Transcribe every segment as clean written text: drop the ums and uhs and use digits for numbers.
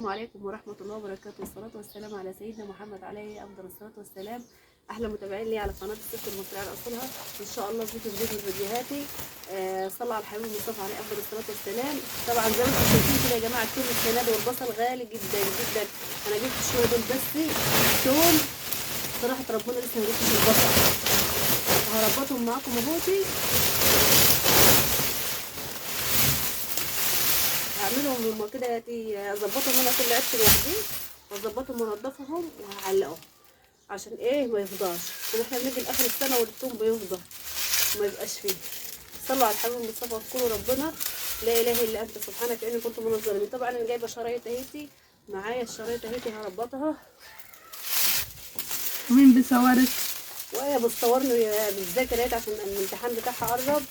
السلام عليكم ورحمة الله وبركاته، والصلاة والسلام على سيدنا محمد عليه أفضل الصلاة والسلام. أحلى متابعين لي على قناة الست المصرية على أصولها، إن شاء الله فيديو جديد من فيديوهاتي. صلى على الحبيب المصطفى عليه أفضل الصلاة والسلام. طبعا زي ما انتم شايفين كده يا جماعة، التوم السنة دي والبصل غالي جدا جدا. أنا جبت شوية دول بس التوم صراحة ربنا لسه ما جبتش البصل، وهربطهم معاكم اهوتي. هعملهم هما كده، اظبطهم انا كل عدس لوحدي، واظبطهم وانضفهم وهعلقهم عشان ايه ما يفضاش، عشان احنا بنيجي لاخر السنه والثوم بيفضى وما يبقاش فيه. صلوا على الحبيب المصطفى واذكروا ربنا لا اله الا انت سبحانك اني كنت من الظالمين. طبعا انا جايبه شرايط اهيتي معايا، الشرايط اهيتي هربطها. مين بيصورك؟ وهي بتصورني بالذاكره اهيت عشان الامتحان بتاعها قرب.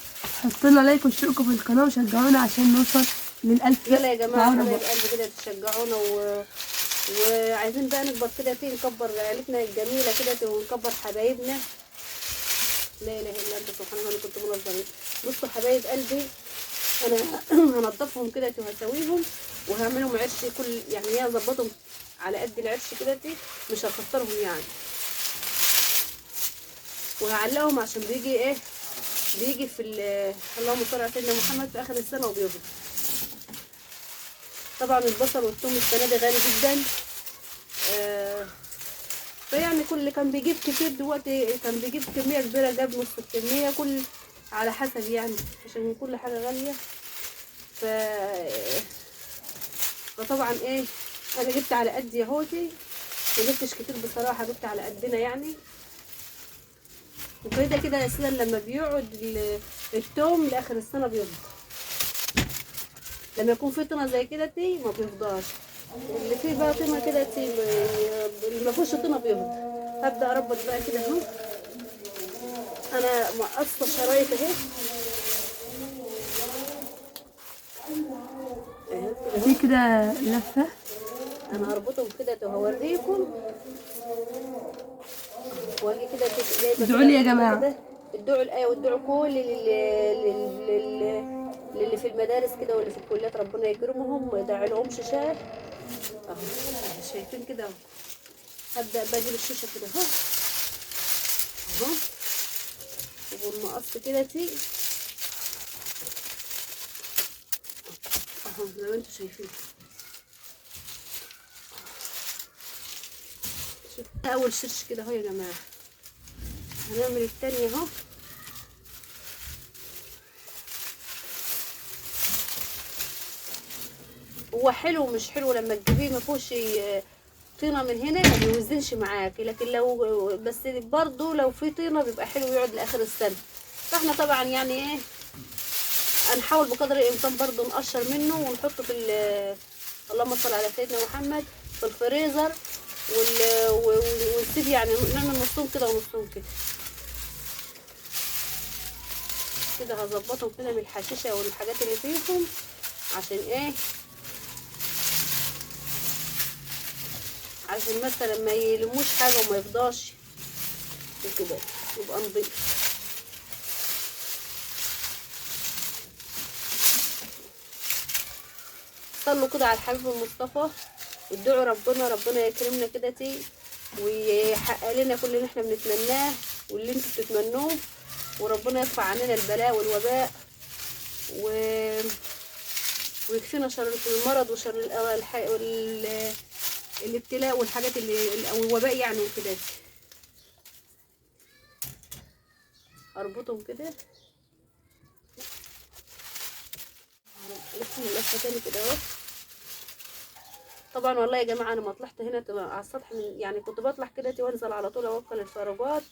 حطوا لنا لايك واشتركوا في القناه وشجعونا عشان نوصل لل1000. يلا يا جماعه حبايب قلبي كده تشجعونا وعايزين بقى نكبر كده نكبر عيلتنا الجميله كده ونكبر حبايبنا. لا اله الا انت سبحانك انا كنت من الظالمين. بصوا حبايب قلبي، انا هنضفهم كده وهسويهم وهعملهم عرش، كل يعني هي اظبطهم على قد العرش كده، مش هكترهم يعني، وهعلقهم عشان بيجي في اللهم صل على سيدنا محمد في اخر السنه وبيفضل. طبعا البصل والثوم السنه دي غالي جدا، فيعني كل اللي كان بيجيب كتير دلوقتي كان بيجيب كميه كبيره جاب نص الكميه، كل على حسب يعني، عشان كل حاجه غاليه. فطبعا انا جبت على قد ياهوتي، ما جبتش كتير بصراحه، جبت على قدنا يعني. وكده كده اساسا لما بيقعد الثوم لاخر السنه بيفضى، لما يكون في طينه زي كده ما بيفضاش. اللي فيه بقى طينه كده اللي ما فيهوش طينه بيفضى. هبدا اربط بقى كده اهو. انا مقصه الشرايط اهي دي كده لفه. انا هربطهم كده وهوريكم، واجي كده جايبه. ادعوا لي يا جماعه، ادعوا الايه وادعوا كل اللي في المدارس كده واللي في الكليات، ربنا يكرمهم وما يضيعلهمش شاه اهو. شايفين كده اهو. هبدا بجيب الشيشه كده اهو اهو، والمقص كده اهو زي ما انتم شايفين. اول شرش كده اهو يا جماعه. هنعمل التاني اهو. هو حلو مش حلو لما تجيبيه ما فيهوش طينه من هنا ما بيوزنش معاكي، لكن لو بس برضو لو في طينه بيبقى حلو يقعد لاخر السنه. فاحنا طبعا يعني هنحاول بقدر الامكان برضو نقشر منه ونحطه في اللهم صل على سيدنا محمد في الفريزر، ونسيب يعني نعمل نصهم كده ونصهم كده. كده هظبطهم كده بالحشيشه والحاجات اللي فيهم عشان عشان مثلا ما يلموش حاجه وما يفضاش وكده، يبقى نضيف. صلوا كده على الحبيب المصطفى وادعوا ربنا يكرمنا كده ويحقق لنا كل اللي احنا بنتمناه واللي انتوا بتتمنوه، وربنا يرفع عننا البلاء والوباء ويكفينا شر المرض وشر الابتلاء والحاجات اللي او الوباء يعني وكده. اربطهم كده لفهم اللفه تاني كده اهو. طبعا والله يا جماعه انا ما طلعت هنا على السطح يعني كنت بطلع كده وانزل على طول اوكل الفراغات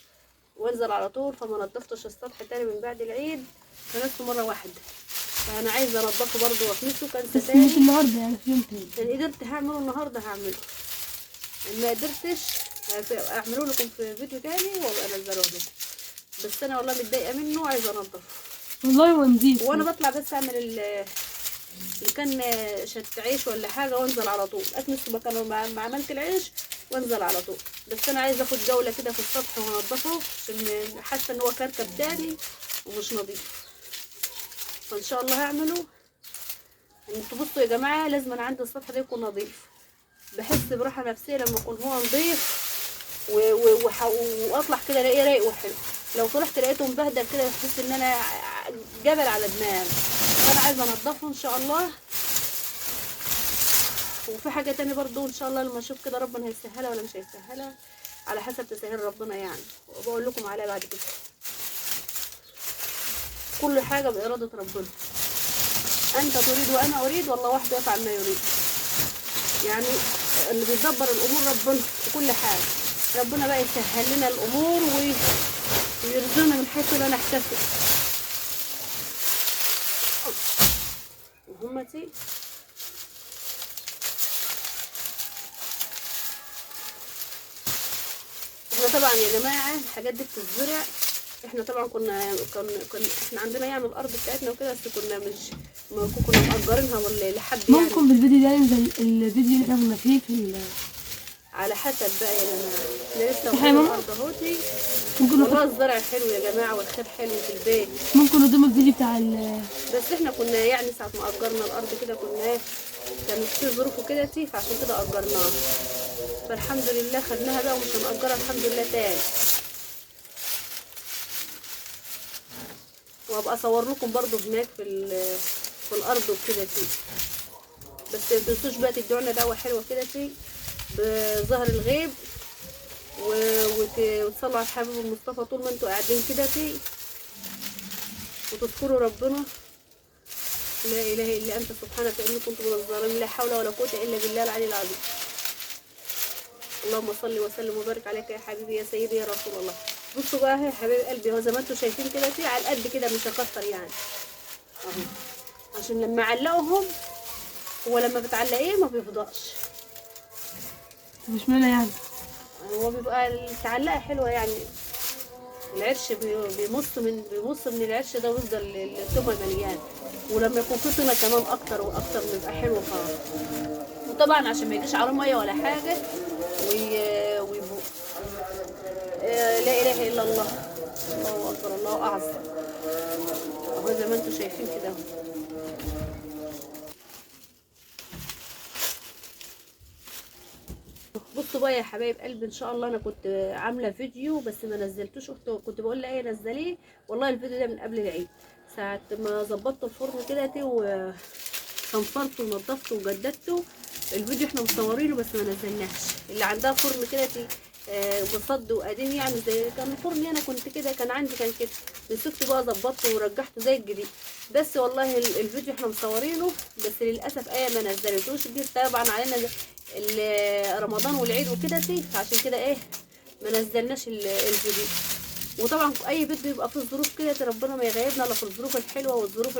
وانزل على طول، فما نضفتش السطح تاني من بعد العيد، كنسته مره واحده. فانا عايزه انضفه برده واكنسه كنسه بس تاني. مش النهارده يعني في يوم تاني. ان قدرت هعمله النهارده هعمله، ان ما قدرتش اعمله لكم في فيديو تاني وابقى انزله لكم. بس انا والله متضايقه منه وعايزه انضفه والله ونضيف. وانا بطلع بس اعمل اللي كان شت عيش ولا حاجه وانزل على طول اكنس مكانه ما عملت العيش وانزل على طول. بس انا عايزه اخد جوله كده في السطح وانضفه عشان حاسه ان هو كركب تاني ومش نظيف. فان شاء الله هعمله. انتوا بصوا يا جماعه لازم انا عندي السطح ده يكون نظيف، بحس براحه نفسيه لما يكون هو نضيف واطلع كده الاقيه رايق وحلو. لو طلعت لقيته مبهدل كده بحس ان انا جبل على دماغي، فانا عايزه انضفه ان شاء الله. وفي حاجه تاني برضو ان شاء الله لما اشوف كده ربنا هيسهلها ولا مش هيسهلها، على حسب تسهيل ربنا يعني، وبقول لكم عليها بعد كده. كل حاجه باراده ربنا، انت تريد وانا اريد، والله وحده يفعل ما يريد. يعني اللي بيدبر الامور ربنا في كل حاجه. ربنا بقى يسهل لنا الامور ويرزقنا من حيث لا نحتسب. وهمتي احنا طبعا يا جماعه الحاجات دي بتتزرع. احنا طبعا كنا احنا عندنا يعني الارض بتاعتنا وكده، بس كنا كنا مأجرينها ولا لحد يعني. ممكن بالفيديو ده ينزل الفيديو اللي احنا كنا فيه في على حسب بقى يا جماعه. احنا لسه صحيح واخدين ماما؟ الارض اهوتي، ممكن والله الزرع حلو يا جماعه والخير حلو في البيت. ممكن قدام الفيديو بتاع بس احنا كنا يعني ساعه ما اجرنا الارض كده كنا كانت في ظروف وكده فعشان كده اجرناها. فالحمد لله خدناها بقى ومش هنأجرها الحمد لله تاني. وابقى اصور لكم برضو هناك في الارض وكده بس ما تنسوش بقى تدعونا دعوه حلوه كده بظهر الغيب وتصلوا على الحبيب المصطفى طول ما انتوا قاعدين كده وتذكروا ربنا. لا اله الا انت سبحانك اني كنت من الظالمين. لا حول ولا قوه الا بالله العلي العظيم. اللهم صل وسلم وبارك عليك يا حبيبي يا سيدي يا رسول الله. بصوا بقى يا حبايب قلبي، هو زي ما انتوا شايفين كده على القد كده مش هكتر يعني اهو، عشان لما اعلقهم هو لما بتعلقيه ما بيفضاش. مش معنى يعني هو بيبقى التعلقه حلوه يعني، العرش بيمص من العرش ده ويفضل التومه مليان. ولما يكون في طينه كمان اكتر واكتر بيبقى حلو خالص. وطبعا عشان ما يجيش عليه ميه ولا حاجه ويبوق. لا اله الا الله، الله اكبر الله اعظم. اهو زي ما انتم شايفين كده اهو. بصوا بقى يا حبايب قلبي، ان شاء الله انا كنت عامله فيديو بس ما نزلتوش. كنت بقول لها ايه نزليه، والله الفيديو ده من قبل العيد ساعه ما ظبطت الفرن كده وصنفرته ونضفته وجددته. الفيديو احنا مصورينه بس ما نزلناش. اللي عندها فرن كده بصد وقديم يعني زي كان الفرن انا كنت كده كان عندي كان كده، مسكته بقى ظبطته ورجعته زي الجديد. بس والله الفيديو احنا مصورينه بس للاسف ما نزلتوش. دي طبعا علينا رمضان والعيد وكده فعشان كده ما نزلناش الفيديو. وطبعا اي فيديو يبقى فيه ظروف كده ربنا ما يغيبنا الا في الظروف الحلوه والظروف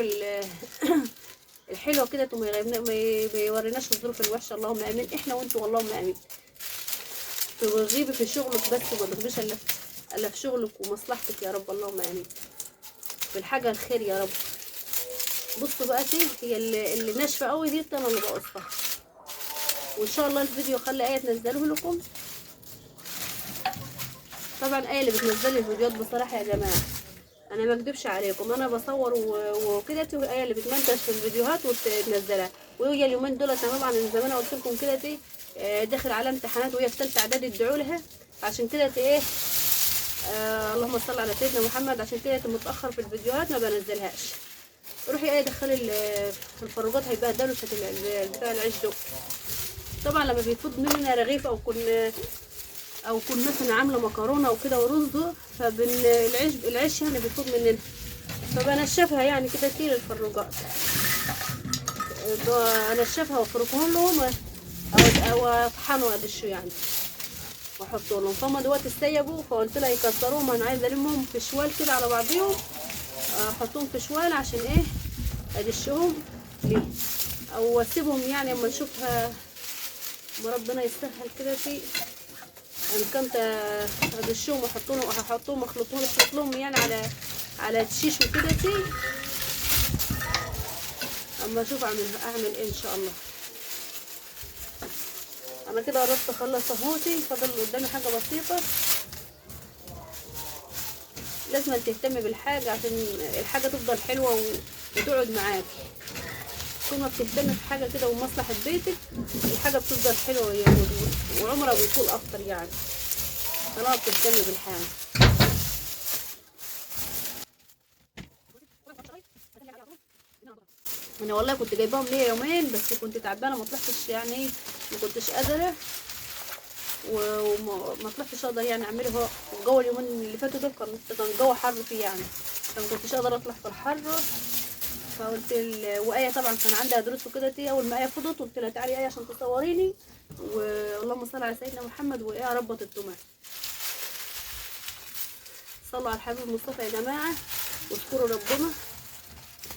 الحلوه كده، وما يغيبنا ما يوريناش الظروف الوحشه. اللهم امين احنا وانتوا واللهم امين. تغيبي في شغلك بس وما تغيبيش الا في شغلك ومصلحتك يا رب، اللهم امين. بالحاجه الخير يا رب. بصوا بقى هي اللي ناشفه قوي دي انا اللي بقصها. وان شاء الله الفيديو خلي تنزله لكم. طبعا اللي بتنزل الفيديوهات بصراحه يا جماعه انا ما اكدبش عليكم، انا بصور وكده اللي بتمنتج في الفيديوهات وتنزلها. وهي اليومين دول طبعا زي ما انا قلت لكم كده داخل على امتحانات وهي في ثالثه اعدادي ادعوا لها. عشان كده اللهم صل على سيدنا محمد. عشان كده متاخر في الفيديوهات ما بنزلهاش. روحي دخلي الفروجات هيبهدلوا شكل بتاع العيش ده. طبعا لما بيفوت مننا رغيف او كن مثلا عامله مكرونه وكده ورز، العيش يعني بيفوت مننا، فبنشفها يعني كده كتير الفروجات. انشفها وافركهم لهم او اطحنوا ادشوا يعني واحطوا لهم. فهم دلوقتي استيبوا فقلت لها يكسروهم، انا عايزه المهم في شوال كده على بعضيهم، احطهم في شوال عشان ادشهم ليه او اسيبهم يعني اما نشوفها وربنا يسهل كده ان كنت ادشهم واحطهم اخلطهم يعني على الشيش وكده اما اشوف اعمل ايه ان شاء الله. انا كده قربت اخلص اهوتي، فاضل قدامي حاجه بسيطه. لازم تهتمي بالحاجه عشان الحاجه تفضل حلوه وتقعد معاكي. طول ما بتهتمي بحاجه كده ومصلحه بيتك الحاجه بتفضل حلوه يعني، وعمرها بيطول اكتر يعني طالما بتهتمي بالحاجه. انا والله كنت جايباهم ليا يومين بس كنت تعبانه ما طلعتش يعني، ما كنتش قادره وما طلعتش اقدر يعني اعمله. هو الجو اليومين اللي فاتوا دول كان الجو حر فيه يعني، فما كنتش اقدر اطلع في الحر. فقلت وآية طبعا كان عندها دروس وكده تي، اول ما آية فضت قلت لها تعالي آية عشان تصوريني، واللهم صل على سيدنا محمد، وآية ربطت التمام. صلوا على الحبيب المصطفى يا جماعه واذكروا ربنا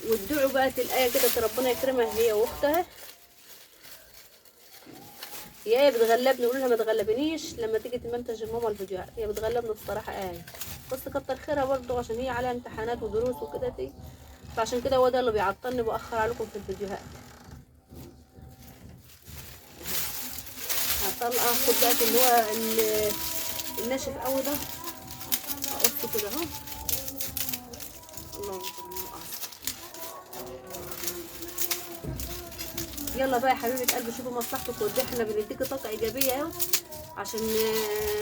وادعوا بقى الآية كده ربنا يكرمها هي واختها. هي آية بتغلبني، قولوا لها ما تغلبنيش لما تيجي تمنتج الماما الفيديوهات، هي بتغلبني الصراحه آية، بس كتر خيرها برضه عشان هي عليها امتحانات ودروس وكده تي، فعشان كده هو ده اللي بيعطلني بأخر عليكم في الفيديوهات. هطلع اخد بقى اللي هو الناشف قوي ده اقصه كده اهو. الله يلا بقى يا حبيبه قلبي شوفوا مصلحتك ودي احنا بنديكي طاقه ايجابيه اهو عشان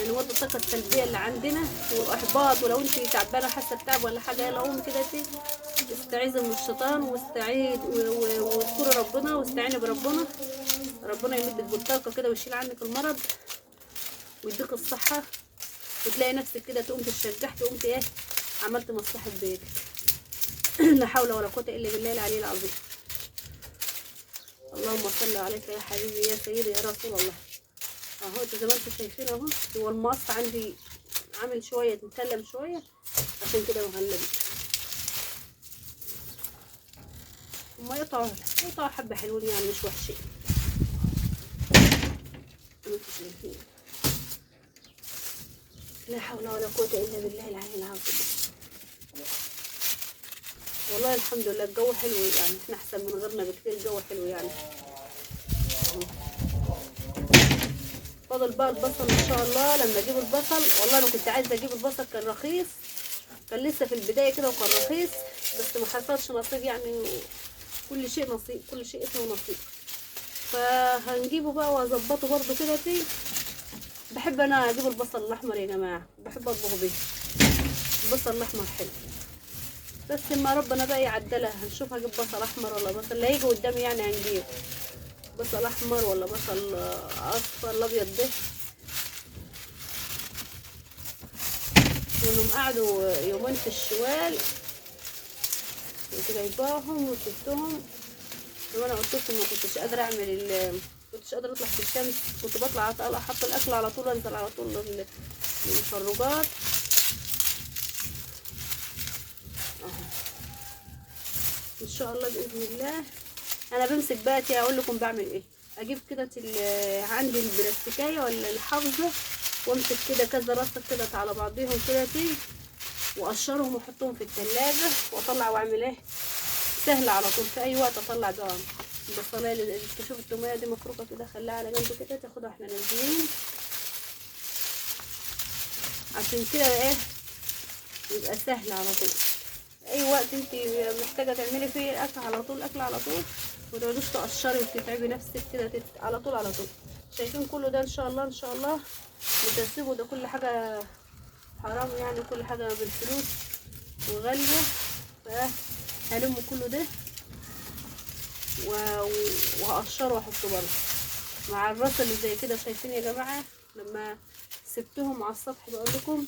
نودي الطاقه السلبيه اللي عندنا واحباط. ولو انت تعبانه حاسه بتعب ولا حاجه يلا قومي كده استعيذي من الشيطان واستعيد واذكري ربنا واستعيني بربنا، ربنا يمدك بالطاقه كده ويشيل عنك المرض ويديك الصحه، وتلاقي نفسك كده تقوم تشجعتي وقمت ايه عملت مصلحه بيتك. لا حول ولا قوه الا بالله العلي العظيم. اللهم صل عليك يا حبيبي يا سيدي يا رسول الله. اهو انتوا زي ما انتوا شايفين اهو، هو المقص عندي عامل شويه مكلم شويه عشان كده مغلبه. هما يقطعوا حبه حلوين يعني مش وحشين. انتوا شايفين لا حول ولا قوه الا بالله العلي العظيم. والله الحمد لله الجو حلو يعني، احنا احسن من غيرنا بكتير، الجو حلو يعني. فاضل بقى البصل ان شاء الله لما اجيب البصل. والله انا كنت عايزه اجيب البصل كان رخيص، كان لسه في البدايه كده وكان رخيص بس ما حصلش نصيب يعني، كل شيء نصيب، كل شيء اسمه نصيب. فهنجيبه بقى واظبطه برده كده فيه. بحب انا اجيب البصل الاحمر يا جماعه، بحب اطبخ بيه البصل الاحمر حلو، بس اما ربنا بقى يعدلها هنشوف هجيب بصل احمر ولا بصل اللي هيجي قدامي يعني، هنجيب بصل احمر ولا بصل اصفر الابيض ده. لانهم قعدوا يومين في الشوال كنت جايباهم وسبتهم، وانا قلت لكم ما كنتش قادره اعمل كنتش قادره اطلع في الشمس، كنت بطلع احط الاكل على طول وانزل على طول المخرجات ان شاء الله باذن الله. انا بمسك بقى اقول لكم بعمل ايه. اجيب كده عندي البلاستيكيه ولا الحافظه وامسك كده كذا رصه كده على بعضيهم كده واقشرهم واحطهم في الثلاجه واطلع واعمل ايه سهل على طول في اي وقت اطلع بقى البصلايه اللي تشوف التوميه دي مفروكه كده خليها على جنب كده تاخدها احنا نازلين عشان كده ايه يبقى سهل على طول. اي وقت انت محتاجه تعملي فيه الاكل على طول اكل على طول وتقعديش تقشري وتتعبي نفسك كده على طول على طول. شايفين كله ده ان شاء الله ان شاء الله متسيبه ده كل حاجه حرام يعني، كل حاجه بالفلوس وغاليه، فهلم كله ده وهقشره واحطه برضه مع الراس اللي زي كده. شايفين يا جماعه لما سبتهم على السطح بقول لكم،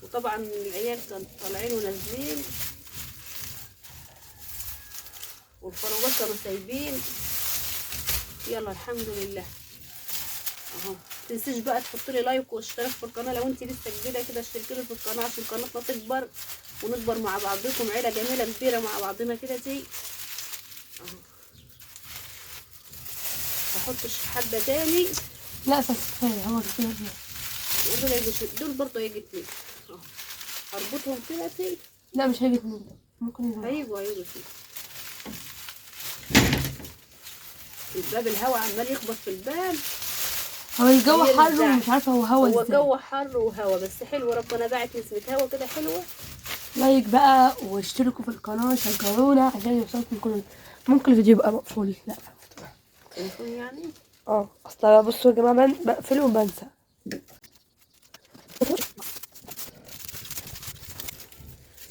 وطبعا العيال كانوا طالعين ونازلين والفراغات كانوا سايبين. يلا الحمد لله اهو. متنسيش بقى تحطوا لي لايك واشتراك في القناه لو انت لسه جديده كده، اشتركي لي في القناه عشان قناتنا تكبر ونكبر مع بعضكم عيله جميله كبيره مع بعضنا كده اهو. هحطش حبه تاني لا بس كفايه هو كده. ودول هيجوا دول برضه هيجوا اتنين اهو، هربطهم كده لا مش هيجي اتنين ده ممكن هيجوا اتنين. الباب الهواء عمال يخبط في الباب، هو الجو حر ومش عارفه هو هوا هو ازاي. جو حر وهوا بس حلو، ربنا باعت نسمة هوا كده حلوه لايك بقى واشتركوا في القناه، شجعونا عشان يوصلكم كل. ممكن الفيديو يبقى مقفول، لا تليفون يعني. اصلا بصوا يا جماعه، بقفله وبنسى.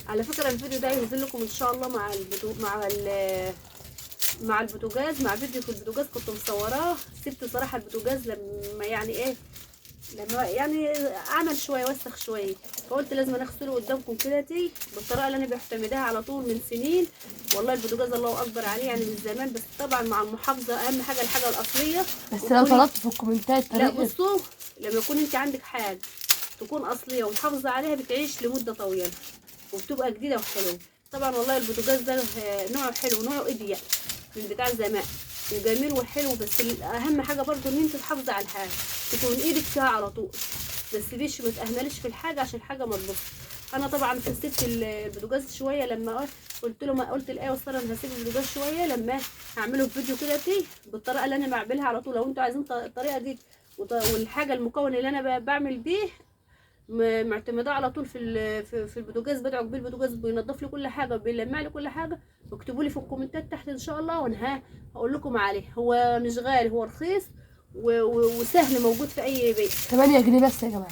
على فكره الفيديو ده هينزل لكم ان شاء الله مع البوتاجاز، مع فيديو في البوتاجاز كنت مصوراه. سبت صراحه البوتاجاز لما يعني ايه، لما يعني عمل شويه وسخ شويه، فقلت لازم اغسله قدامكم كده بالطريقه اللي انا بعتمدها على طول من سنين. والله البوتاجاز الله اكبر عليه يعني من زمان، بس طبعا مع المحافظه اهم حاجه الحاجه الاصليه. بس لو طلبت في الكومنتات لا طريقه. بصوا، لما يكون انت عندك حاجه تكون اصليه ومحافظه عليها بتعيش لمده طويله وبتبقى جديده وحلوه. طبعا والله البوتاجاز ده نوعه حلو، نوعه ايديا من بتاع زمان وجميل وحلو، بس اهم حاجه برضو ان انت تحافظي على الحاجه تكون ايدك فيها على طول، بس ديش ما تهملش في الحاجه عشان الحاجه ما تبص. انا طبعا سبت البوتاجاز شويه، لما قلت له، ما قلت الايه والصلاه انا هسيب البوتاجاز شويه لما هعمله فيديو كده بالطريقه اللي انا بعملها على طول. لو انتوا عايزين الطريقه دي والحاجه المكون اللي انا بعمل بيه معتمده على طول في البوتاجاز، بدعك بيه البوتاجاز بينضف لي كل حاجه وبيلمع لي كل حاجه. واكتبوا لي في الكومنتات تحت ان شاء الله وانا هقول لكم عليه. هو مش غالي، هو رخيص وسهل، موجود في اي بيت. 8 جنيه بس يا جماعه.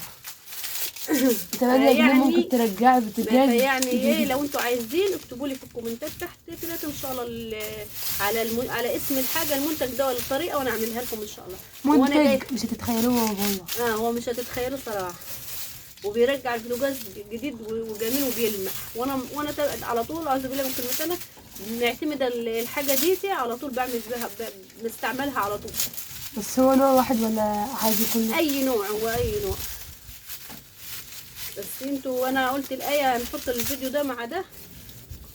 8 جنيه ممكن ترجعي البوتاجاز. يعني ايه، لو انتوا عايزين اكتبوا لي في الكومنتات تحت كده ان شاء الله على اسم الحاجه، المنتج ده ولا الطريقه، وانا اعملها لكم ان شاء الله. منتج مش هتتخيلوه والله. هو مش هتتخيلوا صراحه، وبيرجع البوتاجاز جديد وجميل وبيلمع. وانا على طول اعوذ بالله من كلمه، انا بنعتمد الحاجه دي على طول، بعمل بها بنستعملها على طول. بس هو نوع واحد ولا عادي كله؟ اي نوع، هو اي نوع. بس انتوا، وانا قلت الايه هنحط الفيديو ده مع ده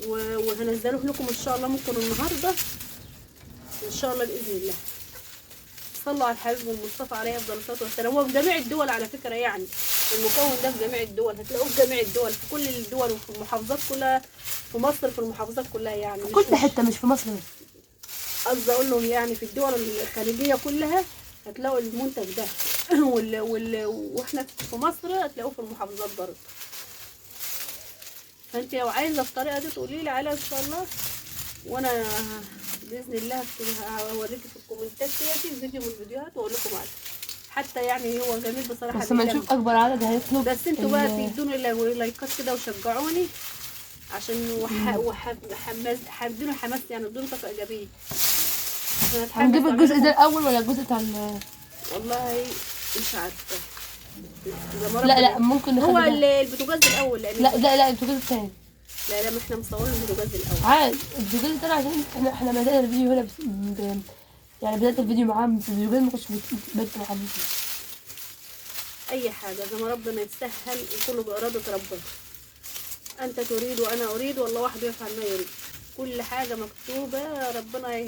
وهنزله لكم ان شاء الله، ممكن النهارده ان شاء الله باذن الله. صلوا على الحبيب المصطفى عليه افضل الصلاه والسلام. هو في جميع الدول على فكره، يعني المكون ده في جميع الدول، هتلاقوه في جميع الدول، في كل الدول وفي المحافظات كلها، في مصر في المحافظات كلها يعني، في كل حته مش في مصر بس. قصدي اقول لهم يعني في الدول الخليجيه كلها هتلاقوا المنتج ده واحنا في مصر هتلاقوه في المحافظات برضه. فانت لو عايزه الطريقه دي تقولي لي عليها ان شاء الله، وانا باذن الله هوريكي في الكومنتات ديتي فيديو من الفيديوهات واقول لكم عليه. حتى يعني هو جميل بصراحه، بس ما نشوف اكبر عدد هيطلب. بس انتوا بقى تدوني لايكات كده وشجعوني عشان هدوني حماس، يعني ادوني طاقه ايجابيه. هنجيب الجزء ده الاول ولا الجزء بتاع والله مش عارفه. لا ممكن هو البوتاجاز الاول، لان لا البوتاجاز الثاني. لا ما احنا مصورين البوتاجاز الاول عادي. البوتاجاز الثاني عشان احنا بدأنا الفيديو هنا يعني بدأت الفيديو معاه في البوتاجاز، ما كنتش بدأت معاه. اي حاجه زي ما ربنا يسهل وكله باراده ربنا. انت تريد وانا اريد والله وحده يفعل ما يريد. كل حاجه مكتوبه ربنا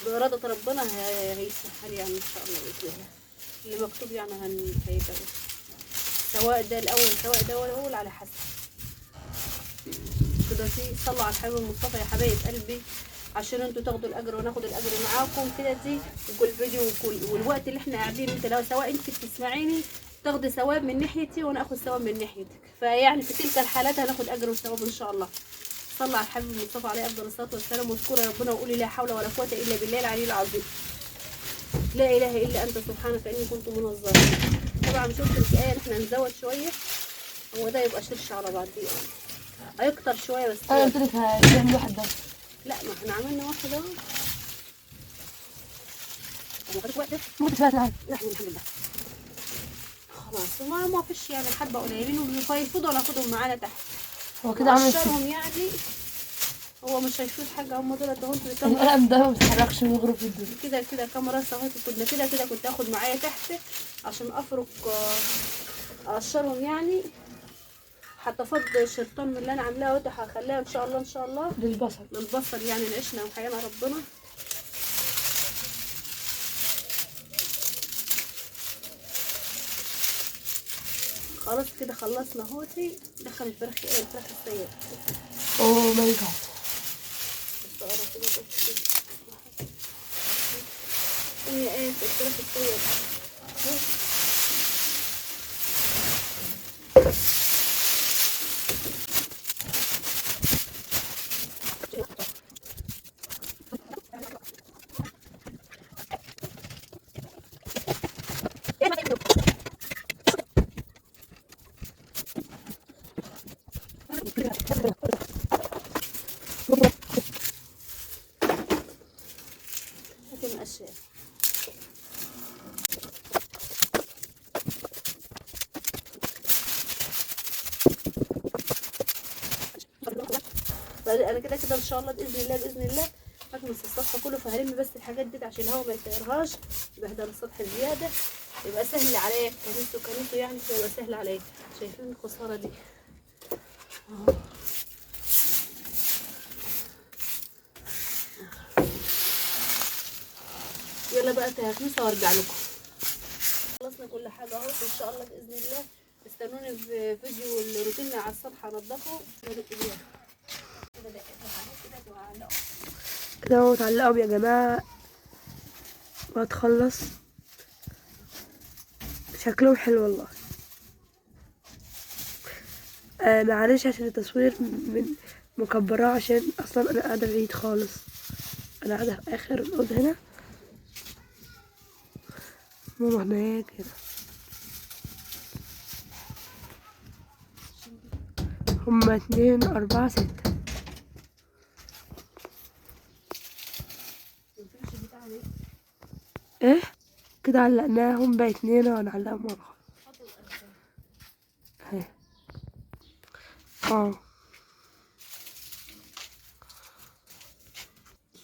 باراده ربنا هيسهل يعني ان شاء الله باذن الله. اللي مكتوب يعني هيبقى سواء ده الاول سواء ده الاول على حسب كده. صلوا على الحبيب المصطفى يا حبايب قلبي عشان انتوا تاخدوا الاجر وناخد الاجر معاكم كده وكل فيديو والوقت اللي احنا قاعدين، انت لو سواء انت بتسمعيني تاخدي ثواب من ناحيتي وانا اخد ثواب من ناحيتك، فيعني في تلك الحالات هناخد اجر وثواب ان شاء الله. صلى على الحبيب المصطفى عليه افضل الصلاه والسلام، واذكروا ربنا وقولي لا حول ولا قوه الا بالله العلي العظيم. لا اله الا انت سبحانك اني كنت من الظالمين. طبعا شفت الايه احنا نزود شويه، هو ده يبقى شرش على بعض دي هيكتر شويه بس. انا قلت لك هنعمل واحد بس. لا ما احنا عملنا واحد اهو. ممكن تفات معاك. لا الحمد لله خلاص. ما فيش يعني حبه قليلين وفيفضوا وناخدهم معانا تحت. هو كده عامل يعني هو مش هيشوف حاجه، هم دول اهو. القلم ده ما بيتحركش ويغرب في الدنيا. كده كاميرا صغيره، كنا كده كنت اخد معايا تحت عشان افرك اقشرهم يعني. حتى فض الشرطان من اللي انا عاملاه اهو، هخليها ان شاء الله للبصل يعني نعيشنا وحيانا ربنا. خلاص كده خلصنا اهوتي. دخل الفراخ الفراخ السيئة. اوه ماي جاد. بس اقرا كده بس هي الفراخ السيئة. ممكن مقشاه. انا كده كده ان شاء الله باذن الله باذن الله هكنس السطح كله، فهلم بس الحاجات دي عشان الهواء ما يطيرهاش يبهدل السطح زياده، يبقى سهل عليا كنسه يعني، فيبقى سهل عليا. شايفين الخساره دي اهو. يلا بقى هكنسها وارجع لكم. خلصنا كل حاجه اهو ان شاء الله باذن الله. استنوني في فيديو الروتين على السطح هنضفه كده هو اتعلقوا يا جماعة وهتخلص. شكلهم حلو والله. معلش عشان التصوير من مكبراه، عشان اصلا انا قاعدة بعيد خالص، انا قاعدة في اخر الأوضة هنا، ماما هناك كده. هما 2 4 6. ايه كده علقناهم، بقى 2 وهنعلقهم مرة اهي.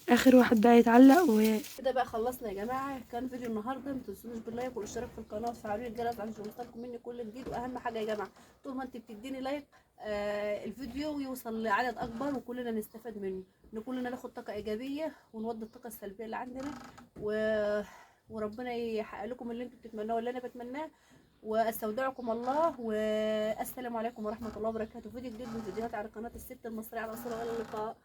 اخر واحد بقى يتعلق كده بقى خلصنا يا جماعه. كان فيديو النهارده، ما تنسونوش باللايك والاشتراك في القناه وتفعلوا الجرس عشان يوصلكم مني كل جديد. واهم حاجه يا جماعه طول ما انت بتديني لايك الفيديو يوصل لعدد اكبر وكلنا نستفاد منه، ان كلنا ناخد طاقه ايجابيه ونودي الطاقه السلبيه اللي عندنا وربنا يحقق لكم اللي انتم بتتمنوه واللي انا بتمناه. واستودعكم الله، والسلام عليكم ورحمه الله وبركاته. فيديو جديد من فيديوهات على قناه الست المصريه على اصولها. الى اللقاء.